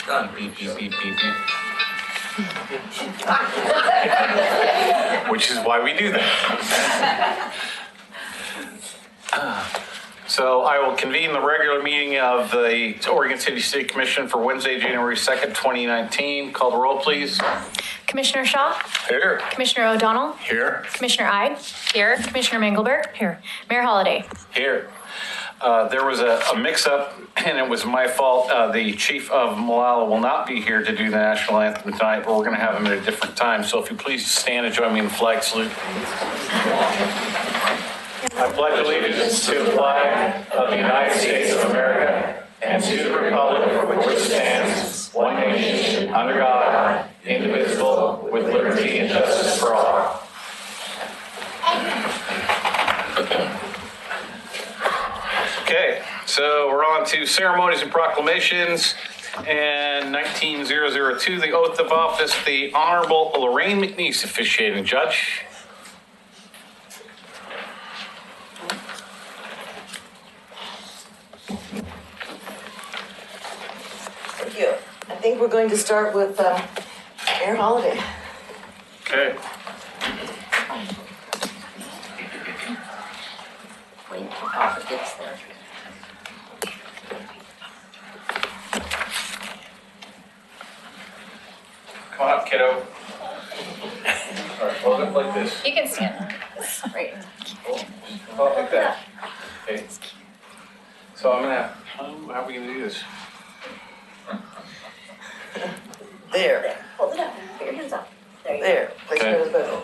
Done. Beep, beep, beep, beep, beep. Which is why we do that. So I will convene the regular meeting of the Oregon City City Commission for Wednesday, January 2nd, 2019. Call the roll, please. Commissioner Shaw? Here. Commissioner O'Donnell? Here. Commissioner Ide? Here. Commissioner Mengelberg? Here. Mayor Holliday? Here. There was a mix-up, and it was my fault. The chief of Molalla will not be here to do the national anthem tonight, but we're going to have him at a different time. So if you please stand and join me in the flag salute. I pledge allegiance to the flag of the United States of America and to the republic for which it stands, one nation, under God, indivisible, with liberty and justice for all. Okay, so we're on to ceremonies and proclamations. And 19002, the oath of office, the Honorable Lorraine McNeese, officiating judge. Thank you. I think we're going to start with Mayor Holliday. Okay. Wait, Papa gets there. Come on up, kiddo. All right, hold it like this. You can stand. Right. Hold it like that. Okay. So I'm gonna, how are we gonna do this? There. Hold it up. Put your hands up. There. Place Okay. it in the middle.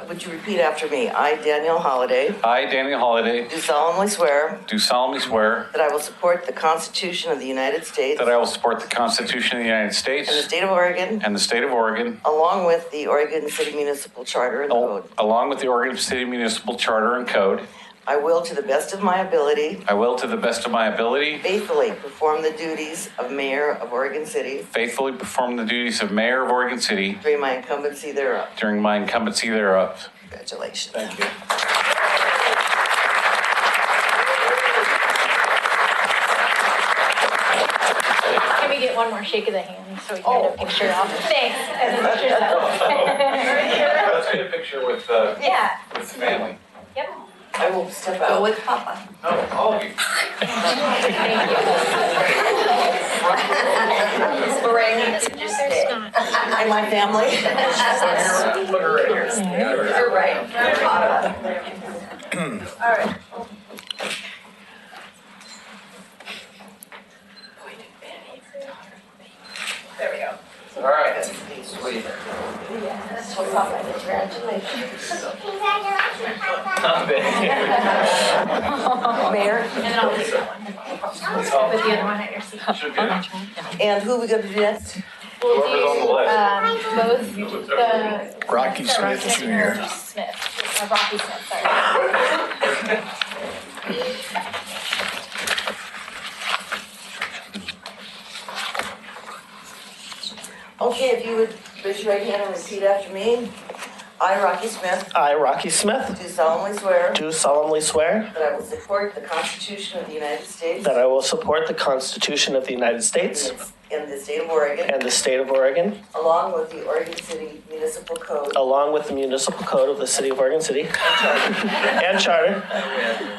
Would you repeat after me? I, Danielle Holliday, I, Daniel Holliday, do solemnly swear do solemnly swear that I will support the Constitution of the United States that I will support the Constitution of the United and the States state of Oregon, and the state of Oregon, along with the Oregon City Municipal Charter and Code. along with the Oregon City Municipal Charter and Code. I will, to the best of my ability, I will, to the best of my ability, faithfully perform the duties of Mayor of Oregon City faithfully perform the duties of Mayor of Oregon City during my incumbency thereof. during my incumbency thereof. Congratulations. Thank you. Can we get one more shake of the hand so we can get a picture off? Thanks. And then pictures Let's get a picture with the Yeah. family. Yep. I will step out. Go with Papa. No, all of you. Thank you. Lorraine. And my family. Put her right here. You're right. Papa. All right. There we go. All right. Sweet. So Papa, congratulations. Mayor, And then I'll take that one. Put the other one at your seat. Should be. and who are we going to do next? We'll Whoever's on the do list. both the Rocky Smith Jr. Smith. Rocky Smith, sorry. Okay, if you would raise your right hand and repeat after me. I, Rocky Smith, I, Rocky Smith, do solemnly swear do solemnly swear that I will support the Constitution of the United States that I will support the Constitution of the United States and the state of Oregon, and the state of Oregon, along with the Oregon City Municipal Code along with the municipal code of the city of Oregon City and charter.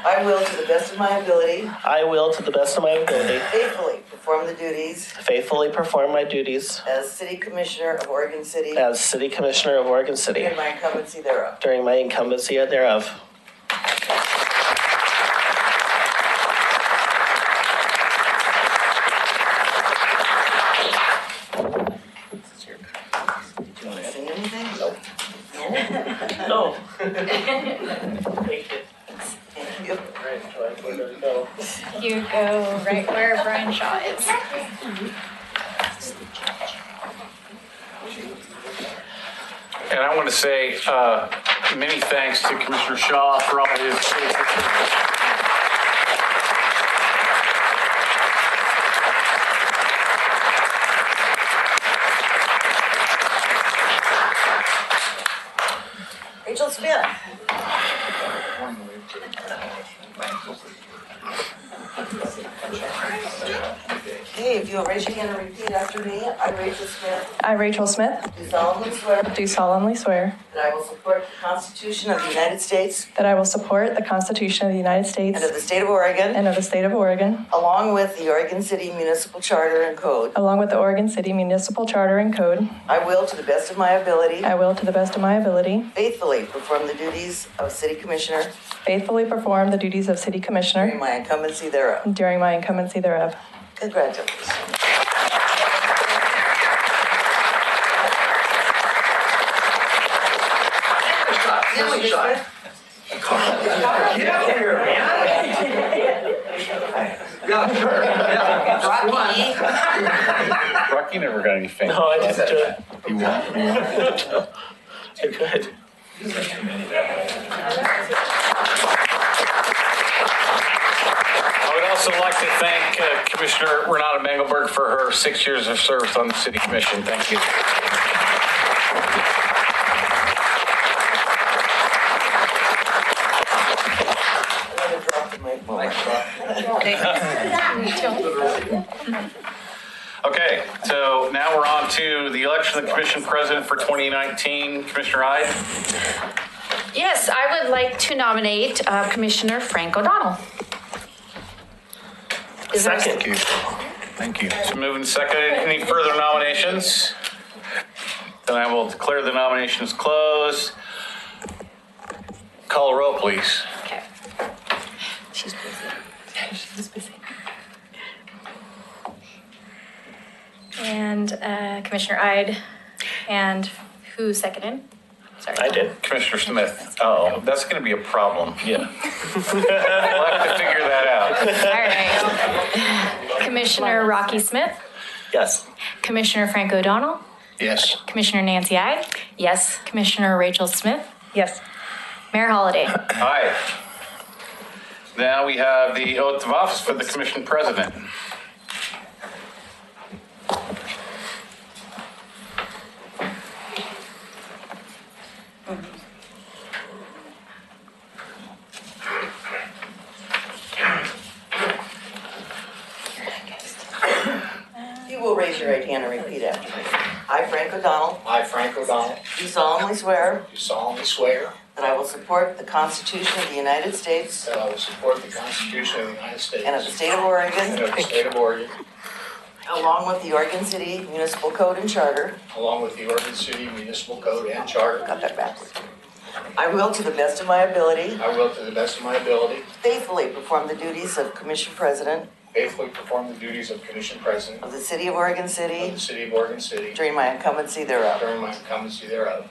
I will, to the best of my ability, I will, to the best of my ability, faithfully perform the duties faithfully perform my duties as City Commissioner of Oregon City as City Commissioner of Oregon City during my incumbency thereof. during my incumbency thereof. Did you want to say anything? No. Thank you. You go right where Brian Shaw is. And I want to say many thanks to Commissioner Shaw for all his. Rachel Smith. Okay, if you'll raise your hand and repeat after me. I, Rachel Smith, I, Rachel Smith, do solemnly swear do solemnly swear that I will support the Constitution of the United States that I will support the Constitution of the United States and of the State of Oregon, and of the State of Oregon, along with the Oregon City Municipal Charter and Code. along with the Oregon City Municipal Charter and Code. I will, to the best of my ability, I will, to the best of my ability, faithfully perform the duties of City Commissioner faithfully perform the duties of City during Commissioner my incumbency thereof. during my incumbency thereof. Congratulations. Family shot. Get here, man. Yeah. Rocky never got any fame. No, I just You won't? I could. I would also like to thank Commissioner Renata Mengelberg for her 6 years of service on the City Commission. Thank you. I'm gonna drop the mic more. Okay, so now we're on to the election of the Commission President for 2019. Commissioner Ide? Yes, I would like to nominate Commissioner Frank O'Donnell. Is there a- Second. Thank you. So moving second. Any further nominations? Then I will declare the nominations closed. Call a roll, please. Okay. She's busy. She's busy. And Commissioner Ide, and who seconded? Sorry. I did. Commissioner Smith. Oh, that's going to be a problem. Yeah. We'll have to figure that out. All right. Commissioner Rocky Smith, Yes. Commissioner Frank O'Donnell, Yes. Commissioner Nancy Ide, Yes. Commissioner Rachel Smith, Yes. Mayor Holliday. Aye. Now we have the oath of office for the Commission President. You will raise your right hand and repeat after me. I, Frank O'Donnell, I, Frank O'Donnell, do solemnly swear do solemnly swear that I will support the Constitution of the United States that I will support the Constitution of the United States and of the State of and Oregon, of the State of Oregon, along with the Oregon City Municipal Code and Charter. along with the Oregon City Municipal Code and Charter. Got that backwards. I will, to the best of my ability, I will, to the best of my ability, faithfully perform the duties of Commission President faithfully perform the duties of Commission President of the City of Oregon of City the City of Oregon City during my incumbency thereof. during my incumbency thereof.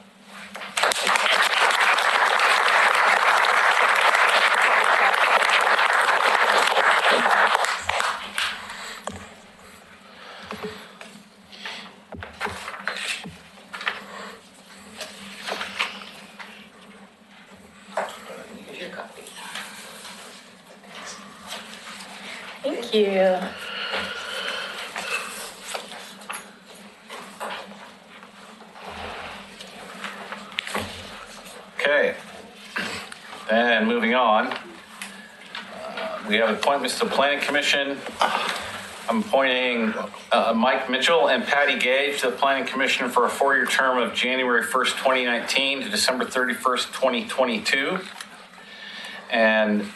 Thank you. Okay. And moving on, we have appointments to the Planning Commission. I'm appointing Mike Mitchell and Patty Gage to the Planning Commission for a 4-year term of January 1st, 2019 to December 31st, 2022. And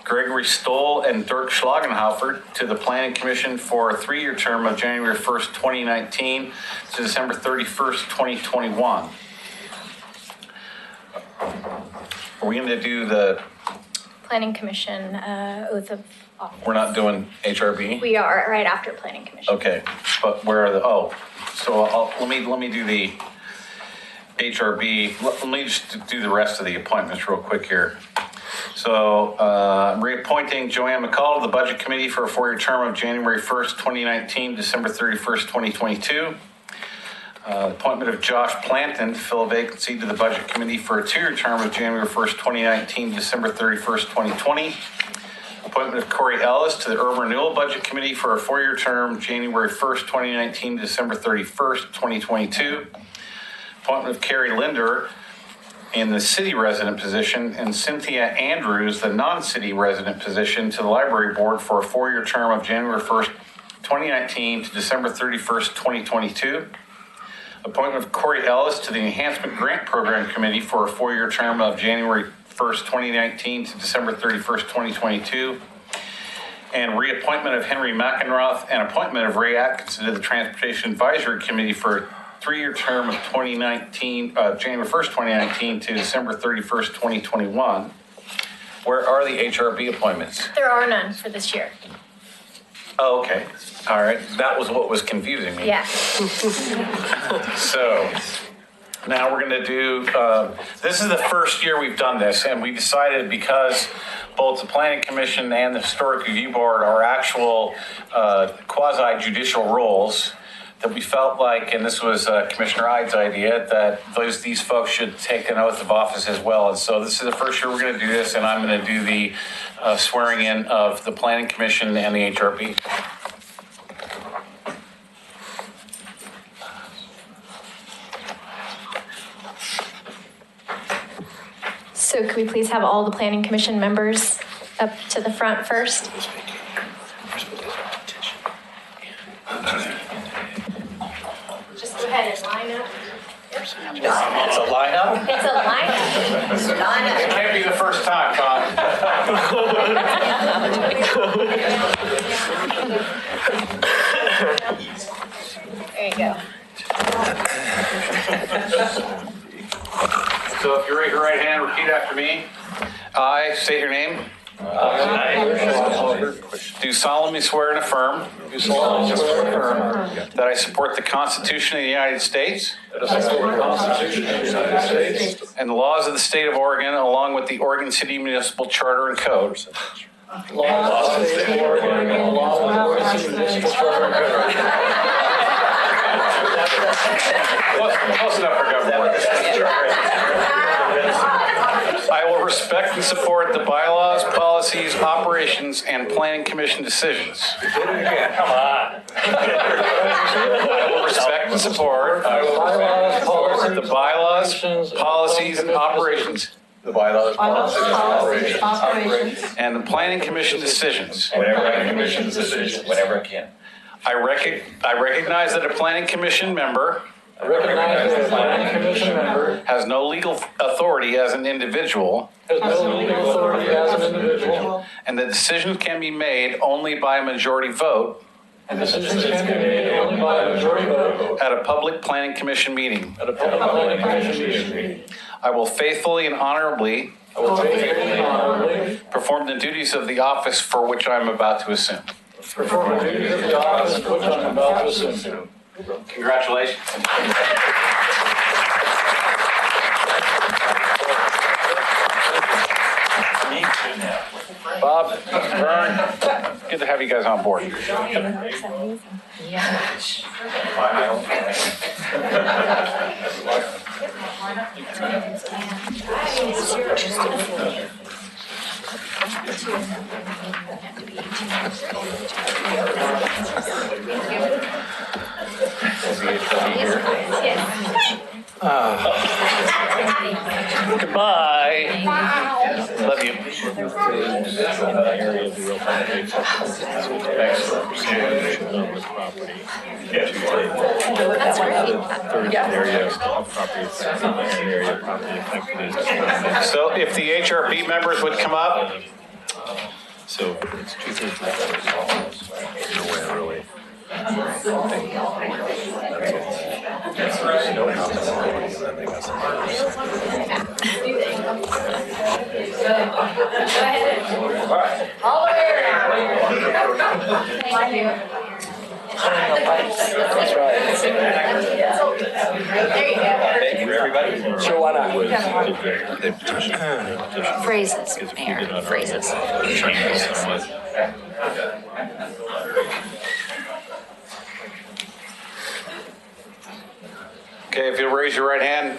Gregory Stoll and Dirk Schlagenhofer to the Planning Commission for a 3-year term of January 1st, 2019 to December 31st, 2021. Are we going to do the, Planning Commission oath of office. we're not doing HRB? We are right after Planning Commission. Okay, but where are the, so let me do the HRB. Let me just do the rest of the appointments real quick here. So I'm reappointing Joanne McCall to the Budget Committee for a 4-year term of January 1st, 2019, December 31st, 2022. Appointment of Josh Planton to fill a vacancy to the Budget Committee for a 2-year term of January 1st, 2019, December 31st, 2020. Appointment of Corey Ellis to the Urban Renewal Budget Committee for a 4-year term, January 1st, 2019, December 31st, 2022. Appointment of Carrie Linder in the city resident position, and Cynthia Andrews, the non-city resident position, to the library board for a 4-year term of January 1st, 2019 to December 31st, 2022. Appointment of Corey Ellis to the Enhancement Grant Program Committee for a 4-year term of January 1st, 2019 to December 31st, 2022. And reappointment of Henry McEnroth and appointment of Ray Atkinson to the Transportation Advisory Committee for a 3-year term of January 1st, 2019 to December 31st, 2021. Where are the HRB appointments? There are none for this year. Oh, okay. All right. That was what was confusing me. Yeah. So now we're going to do, this is the first year we've done this, and we decided because both the Planning Commission and the Historic Review Board are actual quasi-judicial roles, that we felt like, and this was Commissioner Ide's idea, that these folks should take an oath of office as well. And so this is the first year we're going to do this, and I'm going to do the swearing in of the Planning Commission and the HRB. So could we please have all the planning commission members up to the front first? Just go ahead and line up. It's a lineup? It's a lineup. It can't be the first time, Tom. There you go. So if you raise your right hand, repeat after me. I state your name. Do solemnly swear and affirm. That I support the Constitution of the United States. And the laws of the state of Oregon, along with the Oregon City Municipal Charter and Code. Close enough for government. I will respect and support the bylaws, policies, operations, and planning commission decisions. Come on. I will respect and support the bylaws, policies, and operations. The bylaws, policies, and operations. And the planning commission decisions. Whenever I commission decisions. Whenever I can. I recognize that a planning commission member has no legal authority as an individual, and that decisions can be made only by a majority vote at a public planning commission meeting. I will faithfully and honorably perform the duties of the office for which I am about to assume. Congratulations. Bob, Vern, good to have you guys on board. Goodbye. Love you. So if the HRB members would come up. So it's 2/3. No way, really. That's right. There you go. Thank you, everybody. Sure, why not? Phrases, Mayor, phrases. Okay, if you'll raise your right hand,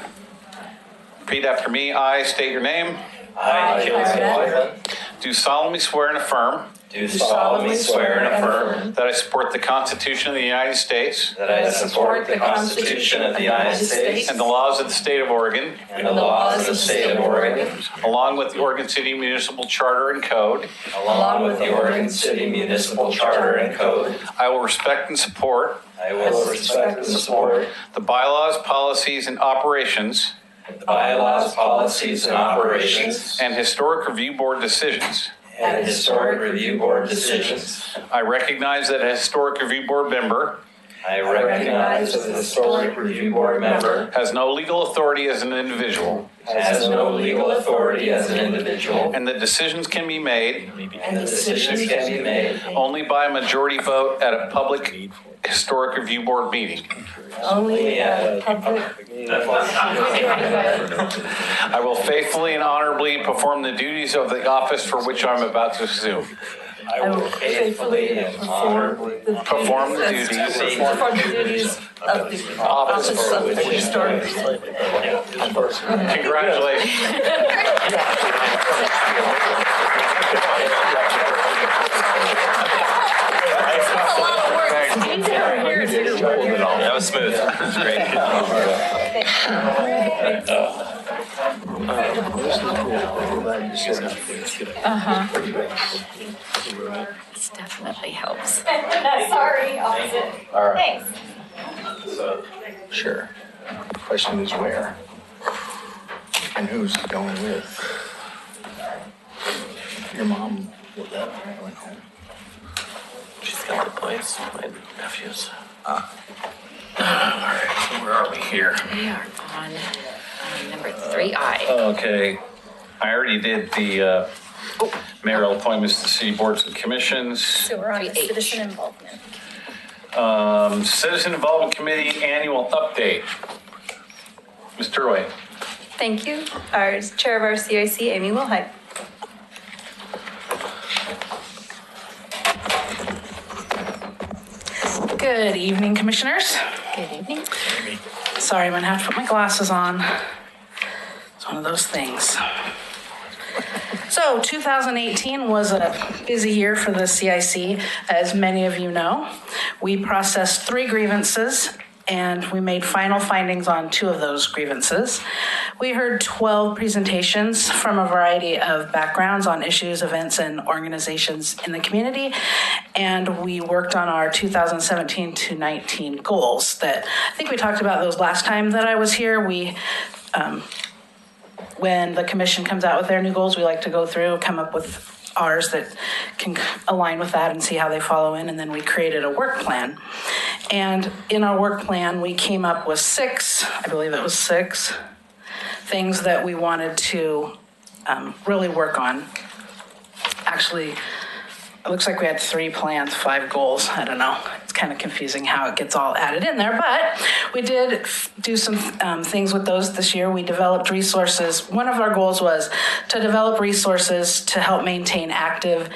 repeat after me. I state your name. I, Kelly Sullivan, Do solemnly swear and affirm do do solemnly swear and affirm that I support the Constitution of the United States that I support the Constitution of the United States and the laws of the state of Oregon, and the laws of the state of Oregon, along with the Oregon City Municipal Charter and Code. along with the Oregon City Municipal Charter and Code. I will respect and support I will respect and support the bylaws, policies, and operations the bylaws, policies, and operations, and Historic Review Board decisions. and Historic Review Board decisions. I recognize that a Historic Review Board member I recognize that the Historic Review Board member has no legal authority as an individual, has no legal authority as an individual, and that decisions can be made and the decisions can be made only by a majority vote at a public Historic Review Board meeting. Only public. I will faithfully and honorably perform the duties of the office for which I'm about to assume. I will faithfully and honorably Perform the duties Perform the duties of the office of the historic. Congratulations. That was smooth. Great. This definitely helps. Sorry, opposite. All right. Thanks. Sure. Question is where? And who's going with? Your mom, went home. She's got the boys, my nephews. All right, so where are we here? We are on number 3I. Okay, I already did the mayoral appointments to city boards and commissions. So we're on 3H. citizen involvement. Citizen Involvement Committee Annual Update. Ms. Turway. Thank you. Our Chair of our CIC, Amy Wilhite. Good evening, commissioners. Good evening. Sorry, I'm gonna have to put my glasses on. It's one of those things. So 2018 was a busy year for the CIC, as many of you know. We processed 3 grievances and we made final findings on 2 of those grievances. We heard 12 presentations from a variety of backgrounds on issues, events, and organizations in the community. And we worked on our 2017 to 19 goals that I think we talked about those last time that I was here. When the commission comes out with their new goals, we like to go through, come up with ours that can align with that and see how they follow in. And then we created a work plan. And in our work plan, we came up with 6, I believe it was 6, things that we wanted to really work on. Actually, it looks like we had 3 plans, 5 goals. I don't know. It's kind of confusing how it gets all added in there, but we did do some things with those this year. We developed resources. One of our goals was to develop resources to help maintain active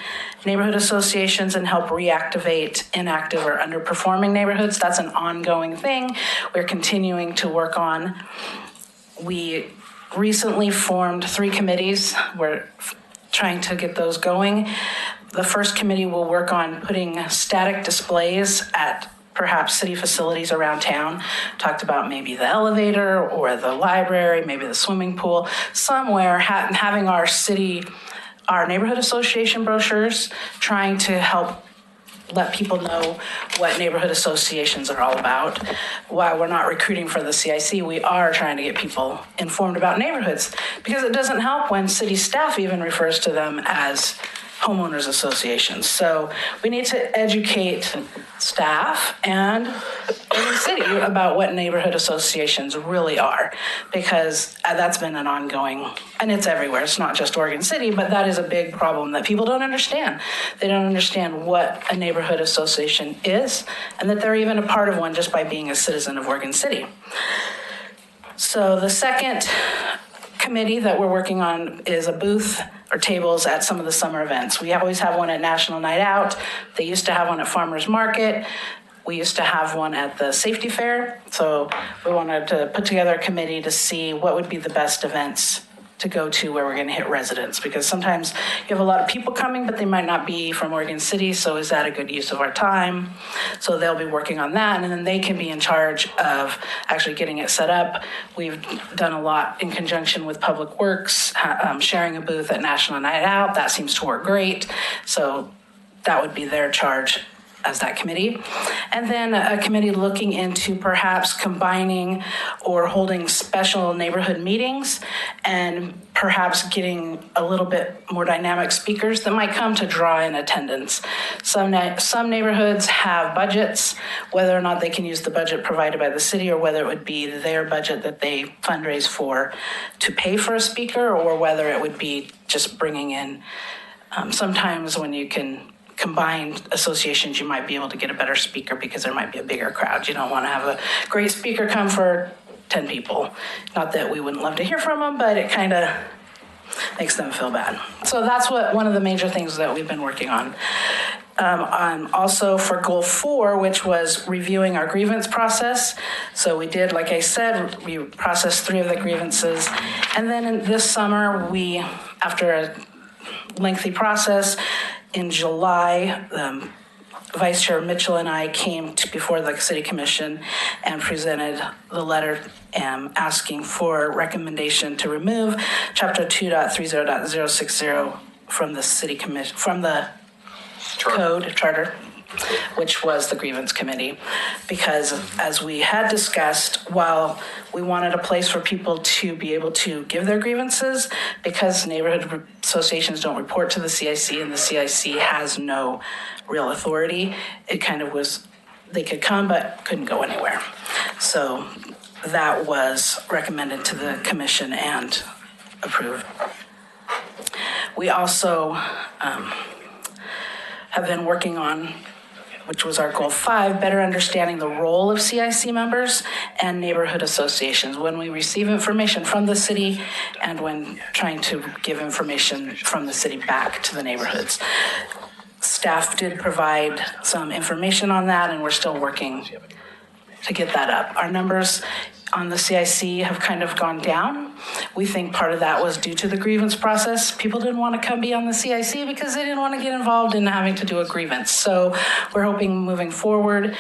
neighborhood associations and help reactivate inactive or underperforming neighborhoods. That's an ongoing thing we're continuing to work on. We recently formed 3 committees. We're trying to get those going. The first committee will work on putting static displays at perhaps city facilities around town. Talked about maybe the elevator or the library, maybe the swimming pool, somewhere having our neighborhood association brochures, trying to help let people know what neighborhood associations are all about. While we're not recruiting for the CIC, we are trying to get people informed about neighborhoods, because it doesn't help when city staff even refers to them as homeowners associations. So we need to educate staff and the city about what neighborhood associations really are, because that's been an ongoing, and it's everywhere. It's not just Oregon City, but that is a big problem that people don't understand. They don't understand what a neighborhood association is, and that they're even a part of one just by being a citizen of Oregon City. So the second committee that we're working on is a booth or tables at some of the summer events. We always have one at National Night Out. They used to have one at Farmers Market. We used to have one at the Safety Fair. So we wanted to put together a committee to see what would be the best events to go to where we're going to hit residents, because sometimes you have a lot of people coming, but they might not be from Oregon City. So is that a good use of our time? So they'll be working on that, and then they can be in charge of actually getting it set up. We've done a lot in conjunction with Public Works, sharing a booth at National Night Out. That seems to work great. So that would be their charge as that committee. And then a committee looking into perhaps combining or holding special neighborhood meetings and perhaps getting a little bit more dynamic speakers that might come to draw in attendance. Some neighborhoods have budgets, whether or not they can use the budget provided by the city or whether it would be their budget that they fundraise for to pay for a speaker, or whether it would be just bringing in, sometimes when you can combine associations, you might be able to get a better speaker because there might be a bigger crowd. You don't want to have a great speaker come for 10 people. Not that we wouldn't love to hear from them, but it kind of makes them feel bad. So that's one of the major things that we've been working on. Also for goal 4, which was reviewing our grievance process. So we did, like I said, we processed 3 of the grievances. And then this summer, after a lengthy process, in July, Vice Chair Mitchell and I came before the City Commission and presented the letter asking for recommendation to remove Chapter 2.30.060 from the City Commission, from the charter, which was the grievance committee, because as we had discussed, while we wanted a place for people to be able to give their grievances, because neighborhood associations don't report to the CIC and the CIC has no real authority, it kind of was, they could come but couldn't go anywhere. So that was recommended to the commission and approved. We also have been working on, which was our goal 5, better understanding the role of CIC members and neighborhood associations when we receive information from the city and when trying to give information from the city back to the neighborhoods. Staff did provide some information on that, and we're still working to get that up. Our numbers on the CIC have kind of gone down. We think part of that was due to the grievance process. People didn't want to come be on the CIC because they didn't want to get involved in having to do a grievance. So we're hoping moving forward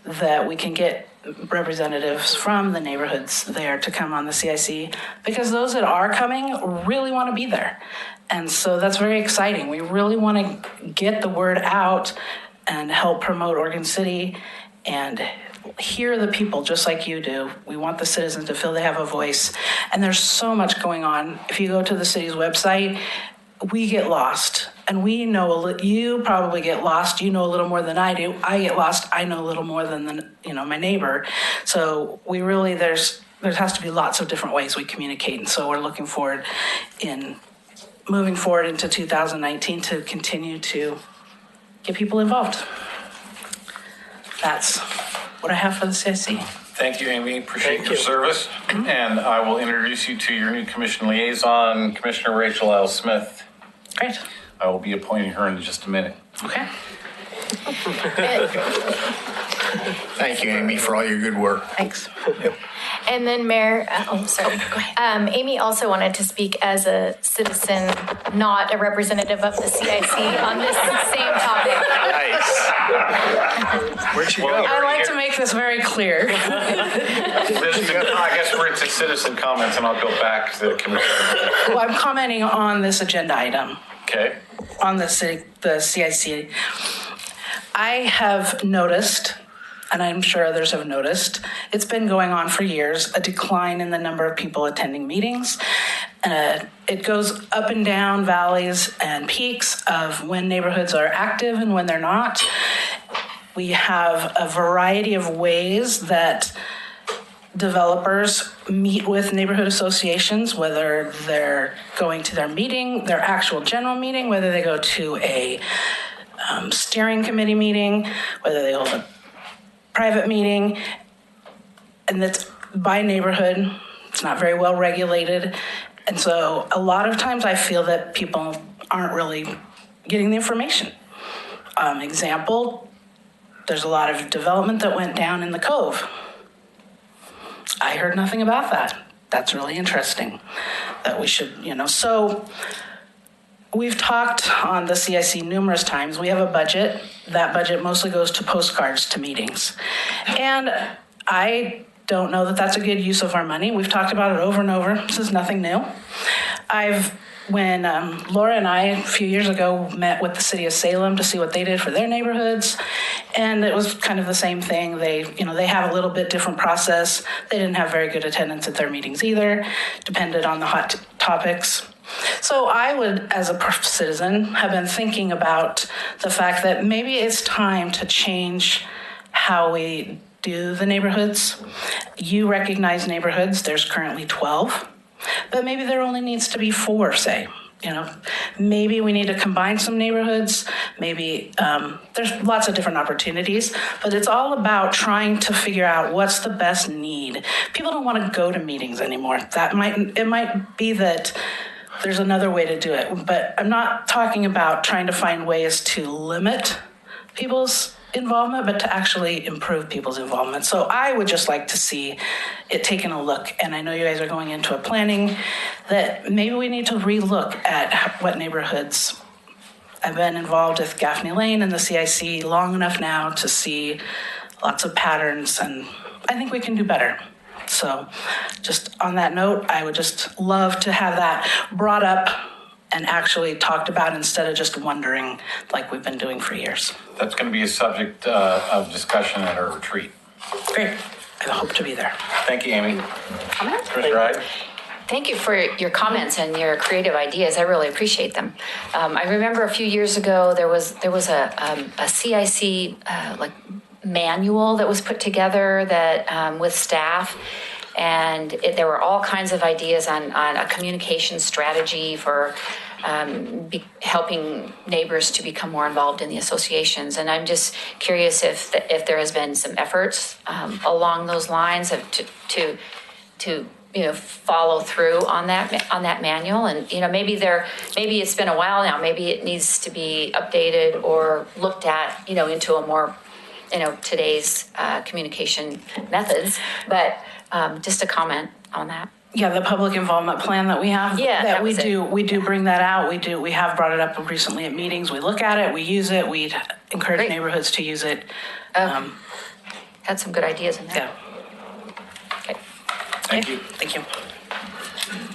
that we can get representatives from the neighborhoods there to come on the CIC, because those that are coming really want to be there. And so that's very exciting. We really want to get the word out and help promote Oregon City and hear the people just like you do. We want the citizens to feel they have a voice. And there's so much going on. If you go to the city's website, we get lost. And we know, you probably get lost. You know a little more than I do. I get lost. I know a little more than my neighbor. So we really, there has to be lots of different ways we communicate. And so we're looking forward in moving forward into 2019 to continue to get people involved. That's what I have for the CIC. Thank you, Amy. Appreciate your service. And I will introduce you to your new commission liaison, Commissioner Rachel L. Smith. Great. I will be appointing her in just a minute. Okay. Thank you, Amy, for all your good work. Thanks. And then Mayor, sorry. Go ahead. Amy also wanted to speak as a citizen, not a representative of the CIC on this same topic. Nice. Where'd she go? I like to make this very clear. I guess we're into citizen comments, and I'll go back to the commission. Well, I'm commenting on this agenda item. Okay. On the CIC. I have noticed, and I'm sure others have noticed, it's been going on for years, a decline in the number of people attending meetings. It goes up and down, valleys and peaks of when neighborhoods are active and when they're not. We have a variety of ways that developers meet with neighborhood associations, whether they're going to their meeting, their actual general meeting, whether they go to a steering committee meeting, whether they hold a private meeting, and that's by neighborhood. It's not very well regulated. And so a lot of times I feel that people aren't really getting the information. Example, there's a lot of development that went down in the Cove. I heard nothing about that. That's really interesting. that we should, so we've talked on the CIC numerous times. We have a budget. That budget mostly goes to postcards to meetings. And I don't know that that's a good use of our money. We've talked about it over and over. This is nothing new. When Laura and I, a few years ago, met with the city of Salem to see what they did for their neighborhoods, and it was kind of the same thing. They have a little bit different process. They didn't have very good attendance at their meetings either, depended on the hot topics. So I would, as a citizen, have been thinking about the fact that maybe it's time to change how we do the neighborhoods. You recognize neighborhoods. There's currently 12. But maybe there only needs to be 4, say. Maybe we need to combine some neighborhoods. Maybe there's lots of different opportunities, but it's all about trying to figure out what's the best need. People don't want to go to meetings anymore. It might be that there's another way to do it, but I'm not talking about trying to find ways to limit people's involvement, but to actually improve people's involvement. So I would just like to see it taken a look. And I know you guys are going into a planning that maybe we need to relook at what neighborhoods. I've been involved with Gaffney Lane and the CIC long enough now to see lots of patterns, and I think we can do better. So just on that note, I would just love to have that brought up and actually talked about instead of just wondering like we've been doing for years. That's going to be a subject of discussion at our retreat. Great. I hope to be there. Thank you, Amy. Commissioner Hyde? Thank you for your comments and your creative ideas. I really appreciate them. I remember a few years ago there was a CIC manual that was put together that with staff, and there were all kinds of ideas on a communication strategy for helping neighbors to become more involved in the associations. And I'm just curious if there has been some efforts along those lines to follow through on that manual. And maybe it's been a while now. Maybe it needs to be updated or looked at into a more today's communication methods. But just a comment on that. Yeah, the public involvement plan that we have. Yeah, that we do bring that out. We have brought it up recently at meetings. We look at it, we use it, we encourage Great. neighborhoods to use it. Had some good ideas in there. Yeah. Okay. Thank you. Thank you.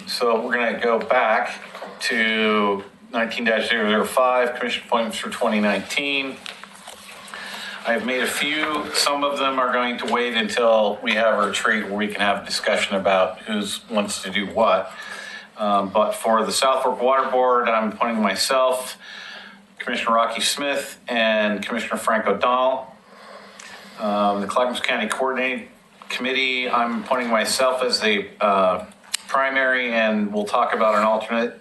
So we're going to go back to 19-005, commission appointments for 2019. I've made a few. Some of them are going to wait until we have a retreat where we can have a discussion about who wants to do what. But for the South Fork Water Board, I'm appointing myself, Commissioner Rocky Smith, and Commissioner Frank O'Donnell. The Clackamas County Coordinating Committee, I'm appointing myself as the primary, and we'll talk about an alternate.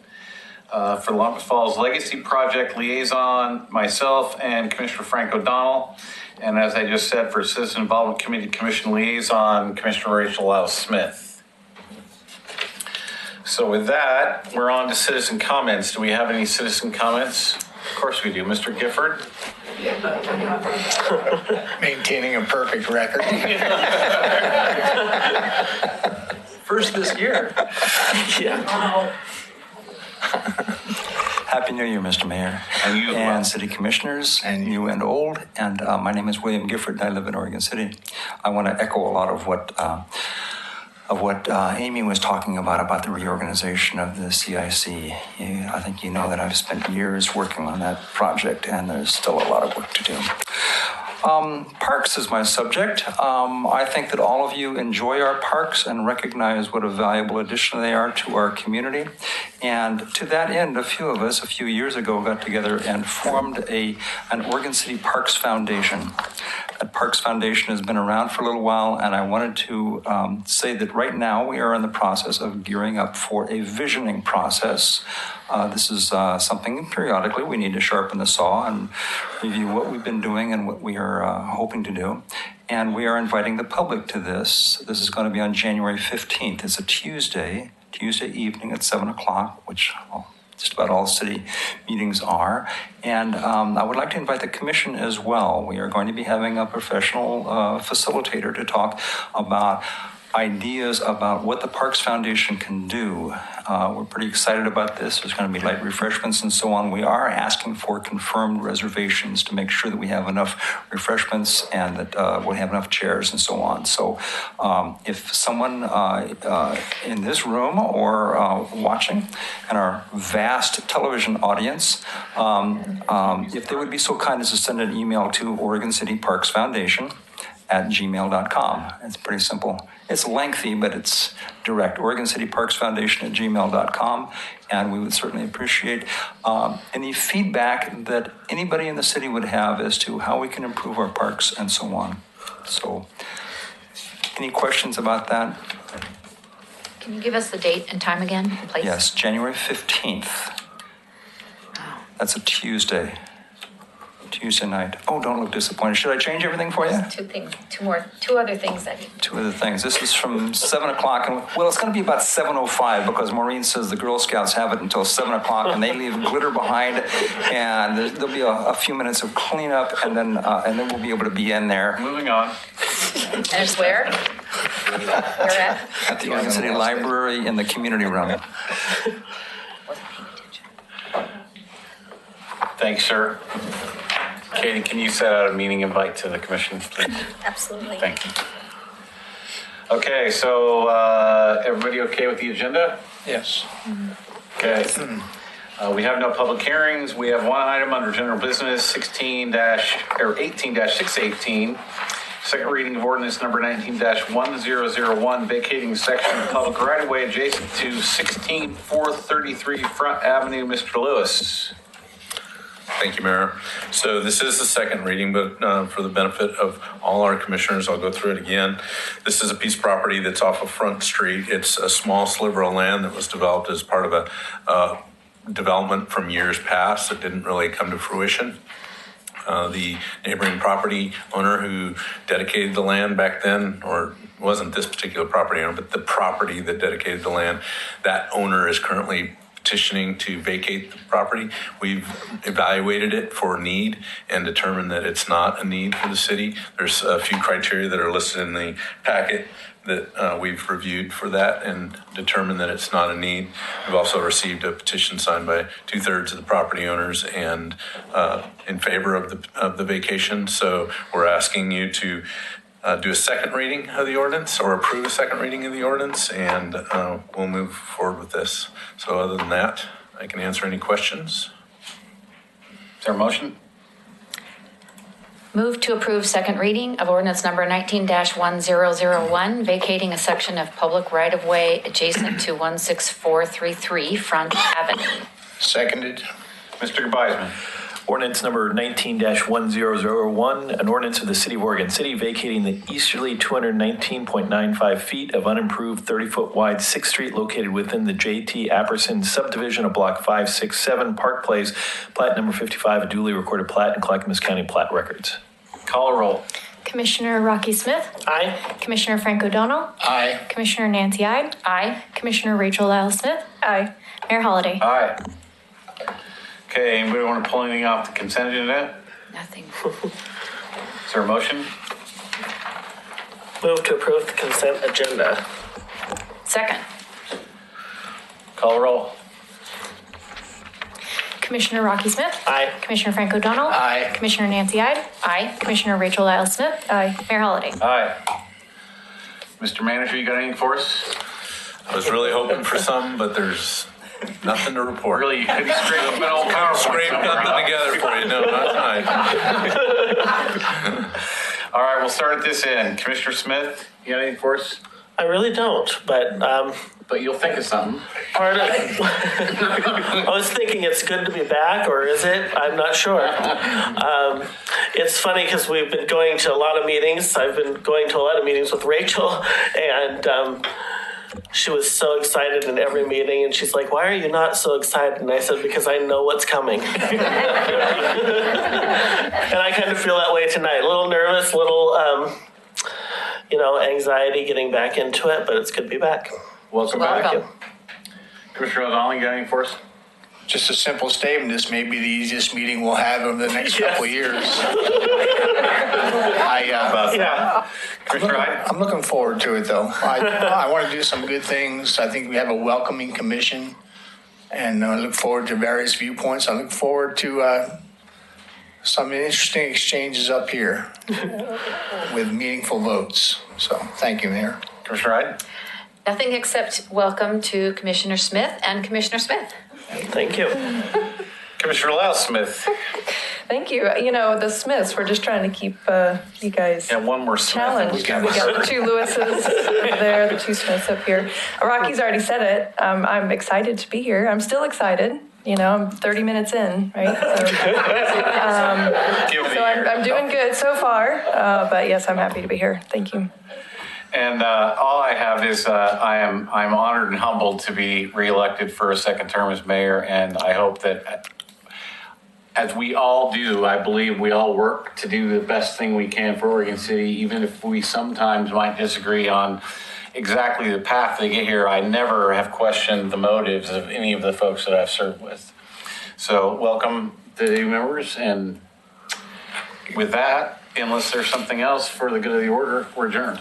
For the Lumberton Falls Legacy Project Liaison, myself and Commissioner Frank O'Donnell. And as I just said, for Citizen Involvement Committee Commission Liaison, Commissioner Rachel Lyles Smith. So with that, we're on to citizen comments. Do we have any citizen comments? Of course we do. Mr. Gifford? Maintaining a perfect record. First this year. Yeah. Happy New Year, Mr. Mayor. And you as well. And city commissioners, And you. new and old. And my name is William Gifford, and I live in Oregon City. I want to echo a lot of what Amy was talking about the reorganization of the CIC. I think you know that I've spent years working on that project, and there's still a lot of work to do. Parks is my subject. I think that all of you enjoy our parks and recognize what a valuable addition they are to our community. And to that end, a few of us, a few years ago, got together and formed an Oregon City Parks Foundation. That Parks Foundation has been around for a little while, and I wanted to say that right now we are in the process of gearing up for a visioning process. This is something periodically we need to sharpen the saw and review what we've been doing and what we are hoping to do. And we are inviting the public to this. This is going to be on January 15th. It's a Tuesday evening at 7 o'clock, which just about all city meetings are. And I would like to invite the commission as well. We are going to be having a professional facilitator to talk about ideas about what the Parks Foundation can do. We're pretty excited about this. There's going to be light refreshments and so on. We are asking for confirmed reservations to make sure that we have enough refreshments and that we have enough chairs and so on. So if someone in this room or watching and our vast television audience, if they would be so kind as to send an email to Oregon City Parks Foundation at gmail.com. It's pretty simple. It's lengthy, but it's direct. Oregon City Parks Foundation at gmail.com. And we would certainly appreciate any feedback that anybody in the city would have as to how we can improve our parks and so on. So, any questions about that? Can you give us the date and time again, please? Yes, January 15th. That's a Tuesday night. Oh, don't look disappointed. Should I change everything for you? Two other things that Two other things. This is from 7 o'clock. And well, it's going to be about 7:05 because Maureen says the Girl Scouts have it until 7 o'clock and they leave glitter behind. And there'll be a few minutes of cleanup and then we'll be able to be in there. Moving on. And it's where? Where at? At the Oregon City Library in the community room. Wasn't paying attention. Thanks, sir. Katie, can you set out a meeting invite to the commission, please? absolutely. Thank you. Okay, so everybody okay with the agenda? Yes. Okay. We have no public hearings. We have one item under general business, 18-618. Second reading of ordinance number 19-1001, vacating section of public right-of-way adjacent to 16433 Front Avenue. Mr. Lewis. Thank you, Mayor. So this is the second reading, but for the benefit of all our commissioners, I'll go through it again. This is a piece of property that's off of Front Street. It's a small sliver of land that was developed as part of a development from years past that didn't really come to fruition. The neighboring property owner who dedicated the land back then, or it wasn't this particular property owner, but the property that dedicated the land, that owner is currently petitioning to vacate the property. We've evaluated it for need and determined that it's not a need for the city. There's a few criteria that are listed in the packet that we've reviewed for that and determined that it's not a need. We've also received a petition signed by 2/3 of the property owners and in favor of the vacation. So we're asking you to do a second reading of the ordinance or approve a second reading of the ordinance, and we'll move forward with this. So other than that, I can answer any questions. Is there a motion? Move to approve second reading of ordinance number 19-1001, vacating a section of public right-of-way adjacent to 16433 Front Avenue. Seconded. Mr. Geisman. Ordinance number 19-1001, an ordinance of the City of Oregon City vacating the easterly 219.95 feet of unimproved 30-foot wide 6th Street located within the J.T. Apperson subdivision of Block 567 Park Place, plat number 55, a duly recorded plat in Clackamas County Plat Records. Call a roll. Commissioner Rocky Smith. Aye. Commissioner Frank O'Donnell. Aye. Commissioner Nancy Ide. Aye. Commissioner Rachel Lyle Smith. Aye. Mayor Holliday. Aye. Okay, anybody want to pull anything off the consent agenda? Nothing. Is there a motion? Move to approve the consent agenda. Second. Call a roll. Commissioner Rocky Smith. Aye. Commissioner Frank O'Donnell. Aye. Commissioner Nancy Ide. Aye. Commissioner Rachel Lyle Smith. Aye. Mayor Holliday. Aye. Mr. Manager, you got anything for us? I was really hoping for some, but there's nothing to report. Really, you could be scraping up an old PowerPoint Scrape somewhere, nothing huh? together for you. No, not tonight. All right, we'll start at this end. Commissioner Smith, you got anything for us? I really don't, but But you'll think of something. part of I was thinking it's good to be back, or is it? I'm not sure. It's funny because we've been going to a lot of meetings. I've been going to a lot of meetings with Rachel, and she was so excited in every meeting, and she's like, "Why are you not so excited?" And I said, "Because I know what's coming." And I kind of feel that way tonight. A little nervous, little anxiety getting back into it, but it's good to be back. Welcome back. Welcome. Commissioner O'Donnell, you got anything for us? just a simple statement, this may be the easiest meeting we'll have over the next couple of years. I'm looking forward to it, though. I want to do some good things. I think we have a welcoming commission, and I look forward to various viewpoints. I look forward to some interesting exchanges up here with meaningful votes. So thank you, Mayor. Commissioner Hyde? Nothing except welcome to Commissioner Smith and Commissioner Smith. Thank you. Commissioner Lau Smith? Thank you. You know, the Smiths, we're just trying to keep you guys And one more Smith. challenged. We got the two Lewises there, the two Smiths up here. Rocky's already said it. I'm excited to be here. I'm still excited. You know, I'm 30 minutes in, right? So I'm doing good so far. But yes, I'm happy to be here. Thank you. And all I have is I'm honored and humbled to be reelected for a second term as mayor, and I hope that, as we all do, I believe we all work to do the best thing we can for Oregon City, even if we sometimes might disagree on exactly the path they get here. I never have questioned the motives of any of the folks that I've served with. So welcome to the new members, and with that, unless there's something else for the good of the order, we're adjourned.